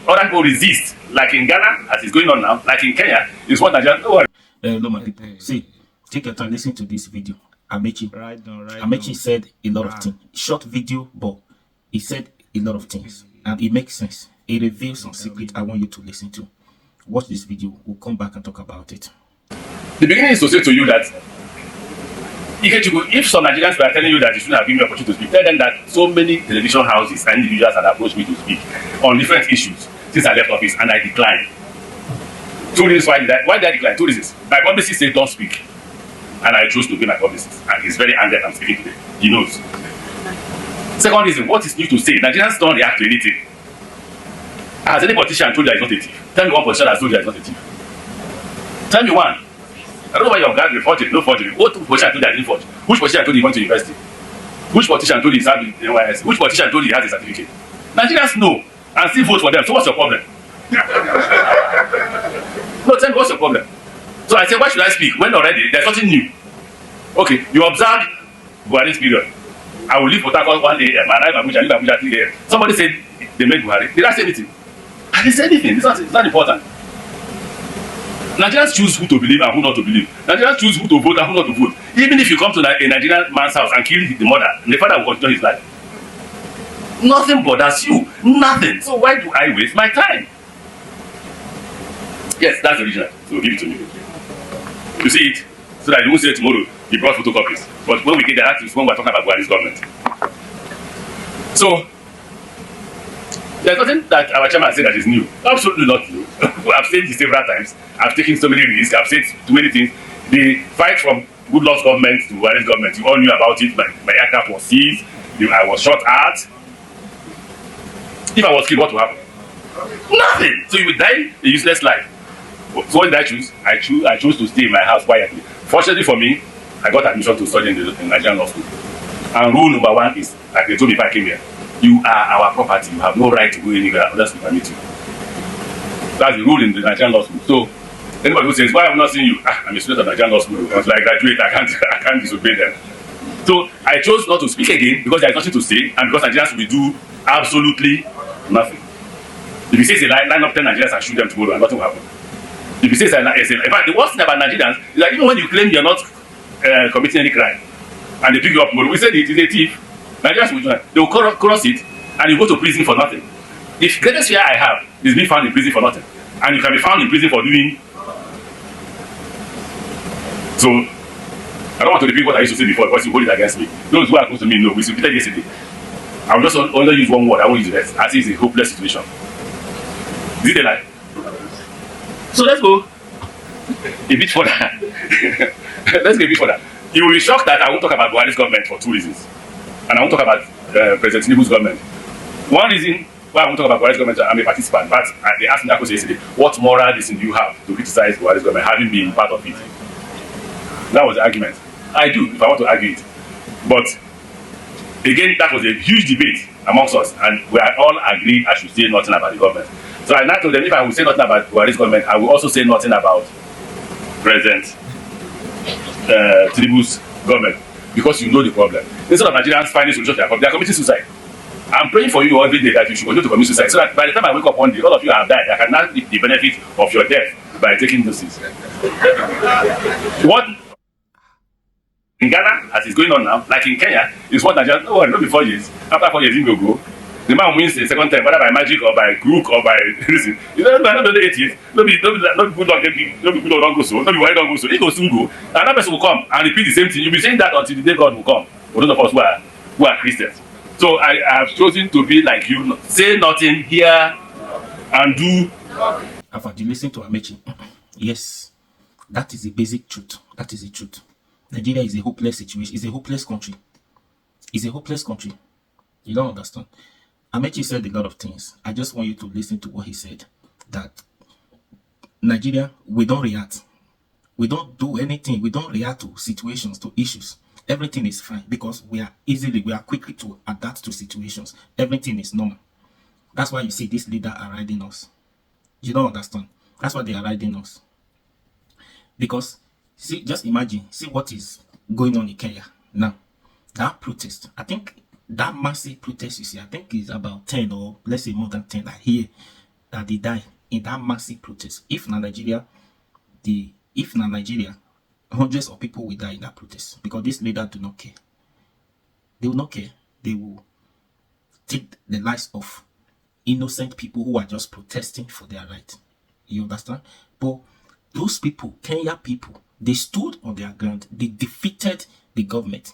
other people resist, like in Ghana, as it's going on now, like in Kenya, is what Nigeria. No, my people. See, take your time, listen to this video. Amechi. Amechi said a lot of things. Short video, but he said a lot of things. And it makes sense. It reveals some secret I want you to listen to. Watch this video. We'll come back and talk about it. The beginning is to say to you that if some Nigerians were telling you that you shouldn't have given me an opportunity to speak, tell them that so many television houses and individuals have approached me to speak on different issues since I left office, and I declined. Two reasons why did I decline? Two reasons. My publicist said don't speak, and I chose to be my publicist, and he's very angry I'm speaking today. He knows. Second reason, what is new to say? Nigerians don't react to anything. Has any politician told you he's not a thief? Tell me one politician has told you he's not a thief. Tell me one. I don't know why your guy reported, no forgery. What politician told you I didn't forge? Which politician told you he went to university? Which politician told you he had NYS? Which politician told you he has a certificate? Nigerians know and still vote for them. So what's your problem? No, tell me what's your problem? So I said, why should I speak when already there's something new? Okay, you observe Buhari's period. I will leave Port Harcourt 1 a.m. I arrive Abuja, leave Abuja 3 a.m. Somebody said they made Buhari. Did I say anything? I didn't say anything. It's not important. Nigerians choose who to believe and who not to believe. Nigerians choose who to vote and who not to vote. Even if you come to a Nigerian man's house and kill the mother, the father will continue his life. Nothing bothers you. Nothing. So why do I waste my time? Yes, that's the original. So give it to me. You see it? So that you won't say tomorrow he brought photocopies. But when we get there, that is when we're talking about Buhari's government. So there's nothing that our chairman said that is new. Absolutely not new. I've said this several times. I've taken so many risks. I've said too many things. The fight from Goodluck's government to Buhari's government, you all knew about it. My aircraft was seized. I was shot at. If I was killed, what would happen? Nothing. So you would die a useless life. So what did I choose? I chose to stay in my house quietly. Fortunately for me, I got admission to study in Nigerian law school. And rule number one is, like they told me if I came here, you are our property. You have no right to go anywhere unless we permit you. That's the rule in the Nigerian law school. So anybody who says, why have I not seen you? I'm a student of Nigerian law school. Until I graduate, I can't disobey them. So I chose not to speak again because there's nothing to say, and because Nigerians will do absolutely nothing. If you say it's a line up 10 Nigerians and shoot them tomorrow and nothing will happen. If you say it's a lie, in fact, the worst thing about Nigerians is that even when you claim you're not committing any crime and they pick you up tomorrow, we said it is a thief. Nigerians will do that. They will cross it and you go to prison for nothing. The greatest fear I have is being found in prison for nothing. And you can be found in prison for doing. So, I don't want to repeat what I used to say before because you hold it against me. Those who are close to me know. We repeated yesterday. I will just only use one word. I won't use the rest. As it's a hopeless situation. Is it a lie? So let's go a bit further. Let's go a bit further. You will be shocked that I won't talk about Buhari's government for two reasons. And I won't talk about President Tinubu's government. One reason why I won't talk about Buhari's government, I'm a participant. But they asked me that question yesterday, what moral reason do you have to criticize Buhari's government, having been part of it? That was the argument. I do, if I want to argue it. But again, that was a huge debate amongst us, and we all agreed I should say nothing about the government. So I now told them if I will say nothing about Buhari's government, I will also say nothing about President Tinubu's government, because you know the problem. Instead of Nigerians finding solutions to their problem, they are committing suicide. I'm praying for you every day that you should continue to commit suicide, so that by the time I wake up one day, all of you have died. I can now reap the benefit of your death by taking doses. What in Ghana, as it's going on now, like in Kenya, is what Nigerians, no worry, not before years. After 4 years, he will go. The man wins the second time, whether by magic or by crook or by reason. You don't know the 8 years. Not be good don't go so. Not be why don't go so. He goes soon go. Another person will come and repeat the same thing. You'll be saying that until the day God will come. For those of us who are Christians. So I have chosen to be like you. Say nothing, hear and do. After you listen to Amechi, yes, that is the basic truth. That is the truth. Nigeria is a hopeless situation. It's a hopeless country. It's a hopeless country. You don't understand. Amechi said a lot of things. I just want you to listen to what he said. That Nigeria, we don't react. We don't do anything. We don't react to situations, to issues. Everything is fine because we are quickly to adapt to situations. Everything is normal. That's why you see this leader are riding us. You don't understand. That's why they are riding us. Because, see, just imagine, see what is going on in Kenya now. That protest, I think that massive protest you see, I think is about 10 or let's say more than 10 are here. that they die in that massive protest. If na Nigeria, if na Nigeria, hundreds of people will die in that protest because this leader do not care. They will not care. They will take the lives of innocent people who are just protesting for their right. You understand? But those people, Kenya people, they stood on their ground. They defeated the government.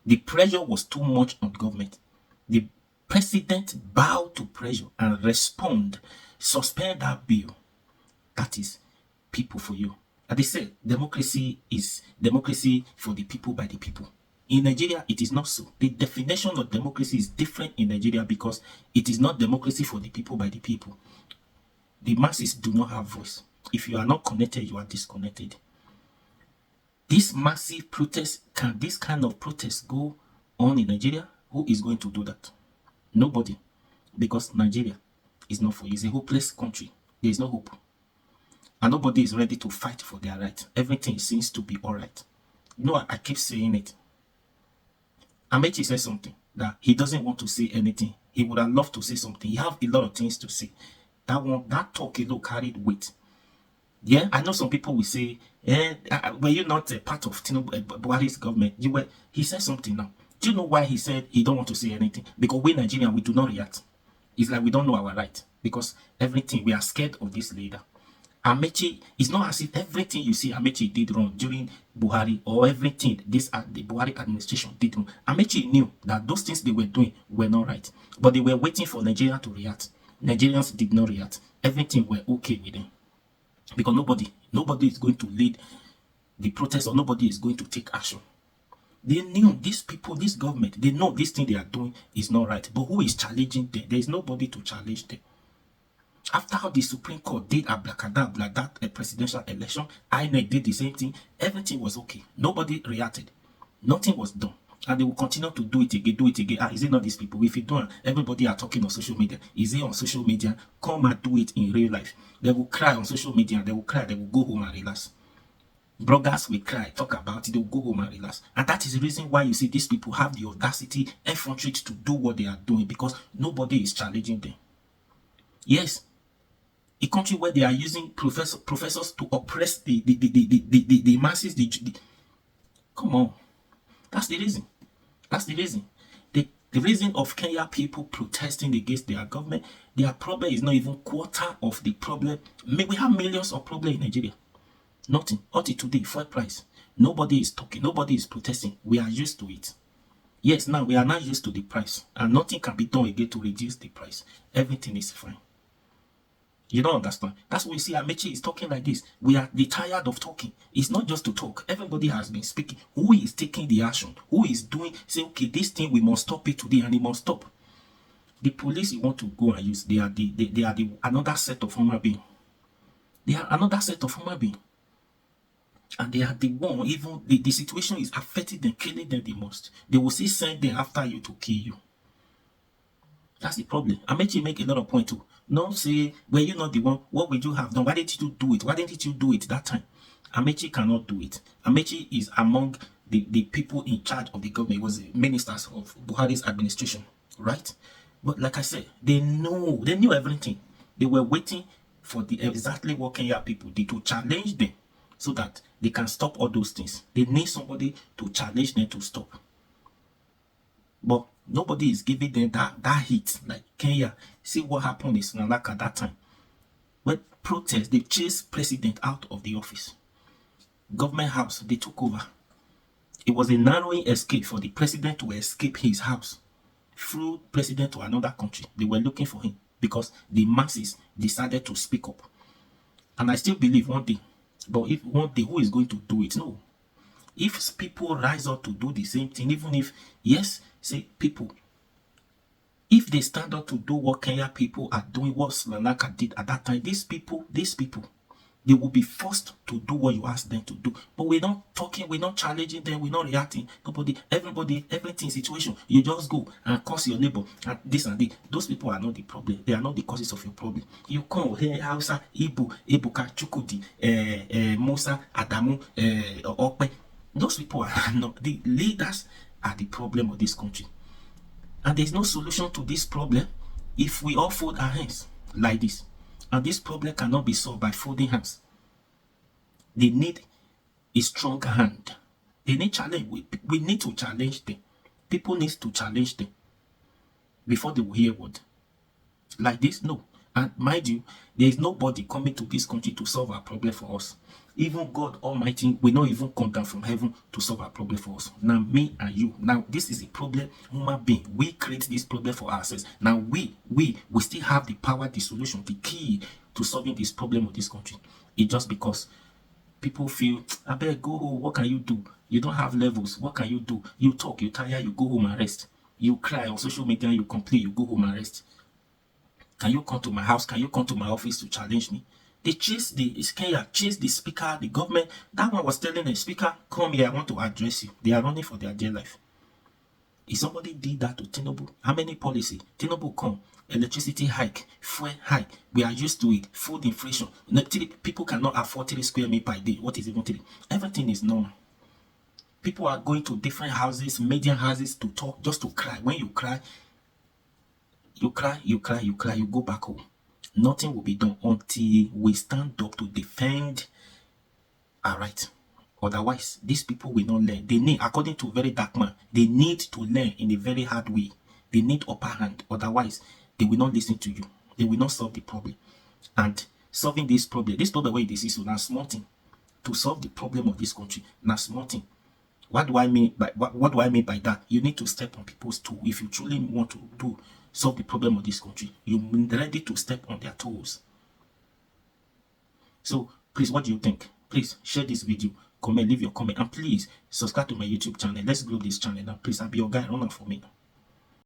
The pressure was too much on government. The president bowed to pressure and suspend that bill. That is people for you. And they said democracy is democracy for the people by the people. In Nigeria, it is not so. The definition of democracy is different in Nigeria because it is not democracy for the people by the people. The masses do not have voice. If you are not connected, you are disconnected. This massive protest, can this kind of protest go on in Nigeria? Who is going to do that? Nobody. Because Nigeria is not for you. It's a hopeless country. There is no hope. And nobody is ready to fight for their right. Everything seems to be all right. No, I keep saying it. Amechi said something that he doesn't want to say anything. He would have loved to say something. He have a lot of things to say. That talk alone carried weight. Yeah, I know some people will say, were you not a part of Buhari's government? You were. He said something now. Do you know why he said he don't want to say anything? Because we Nigerians, we do not react. It's like we don't know our right. Because everything, we are scared of this leader. Amechi, it's not as if everything you see Amechi did wrong during Buhari or everything the Buhari administration did wrong. Amechi knew that those things they were doing were not right. But they were waiting for Nigeria to react. Nigerians did not react. Everything were okay with them. Because nobody is going to lead the protest or nobody is going to take action. They knew these people, this government, they know this thing they are doing is not right. But who is challenging them? There is nobody to challenge them. After the Supreme Court did abracadabra that presidential election, INEC did the same thing. Everything was okay. Nobody reacted. Nothing was done. And they will continue to do it again. Is it not these people? If you don't, everybody are talking on social media. Is it on social media? Come and do it in real life. They will cry on social media. They will cry. They will go home and relax. Bloggers will cry, talk about it. They will go home and relax. And that is the reason why you see these people have the audacity, effrontery to do what they are doing because nobody is challenging them. Yes. A country where they are using professors to oppress the masses. Come on. That's the reason. That's the reason. The reason of Kenya people protesting against their government, their problem is not even quarter of the problem. We have millions of problems in Nigeria. Nothing. Until today, fuel price. Nobody is talking. Nobody is protesting. We are used to it. Yes, now we are not used to the price. And nothing can be done again to reduce the price. Everything is fine. You don't understand. That's why you see Amechi is talking like this. We are tired of talking. It's not just to talk. Everybody has been speaking. Who is taking the action? Who is doing? Say, okay, this thing we must stop it today, and it must stop. The police you want to go and use, they are the another set of human being. They are another set of human being. And they are the one, even the situation is affecting them, killing them the most. They will still send them after you to kill you. That's the problem. Amechi make a lot of point too. No say, well, you're not the one. What would you have done? Why didn't you do it? Why didn't you do it that time? Amechi cannot do it. Amechi is among the people in charge of the government. He was the ministers of Buhari's administration, right? But like I said, they knew everything. They were waiting for exactly what Kenya people did to challenge them so that they can stop all those things. They need somebody to challenge them to stop. But nobody is giving them that hit like Kenya. See what happened in Sri Lanka that time. When protests, they chased president out of the office. Government house, they took over. It was a narrowing escape for the president to escape his house. Through president to another country. They were looking for him because the masses decided to speak up. And I still believe one day, but if one day, who is going to do it? No. If people rise up to do the same thing, even if, yes, say people, if they stand up to do what Kenya people are doing, what Sri Lanka did at that time, these people, they will be forced to do what you ask them to do. But we're not talking, we're not challenging them, we're not reacting. Everybody, everything situation, you just go and curse your neighbor and this and that. Those people are not the problem. They are not the causes of your problem. You come here, Hausa, Igbo, Ebuka, Chukudi, Musa, Adamu, Okpe. Those people are not the leaders, are the problem of this country. And there's no solution to this problem if we all fold our hands like this. And this problem cannot be solved by folding hands. They need a strong hand. They need challenge. We need to challenge them. People need to challenge them before they will hear what. Like this, no. And mind you, there is nobody coming to this country to solve our problem for us. Even God Almighty will not even come down from heaven to solve our problem for us. Now, me and you. Now, this is a problem, human being. We create this problem for ourselves. Now, we still have the power, the solution, the key to solving this problem of this country. It's just because people feel, I better go home. What can you do? You don't have levels. What can you do? You talk, you tire, you go home and rest. You cry on social media, you complain, you go home and rest. Can you come to my house? Can you come to my office to challenge me? They chase the Kenya, chase the speaker, the government. That one was telling the speaker, come here, I want to address you. They are running for their dear life. If somebody did that to Tinubu, how many policy? Tinubu come, electricity hike, fuel hike. We are used to it. Food inflation. People cannot afford 3 square meters per day. What is even 3? Everything is normal. People are going to different houses, median houses to talk, just to cry. When you cry, you go back home. Nothing will be done until we stand up to defend our right. Otherwise, these people will not learn. They need, according to a very dark man, they need to learn in a very hard way. They need upper hand. Otherwise, they will not listen to you. They will not solve the problem. And solving this problem where this is, so now small thing. To solve the problem of this country, now small thing. What do I mean by that? You need to step on people's toes. If you truly want to solve the problem of this country, you're ready to step on their toes. So please, what do you think? Please share this video, comment, leave your comment, and please subscribe to my YouTube channel. Let's grow this channel now. Please, I'll be your guy. Run out for me now.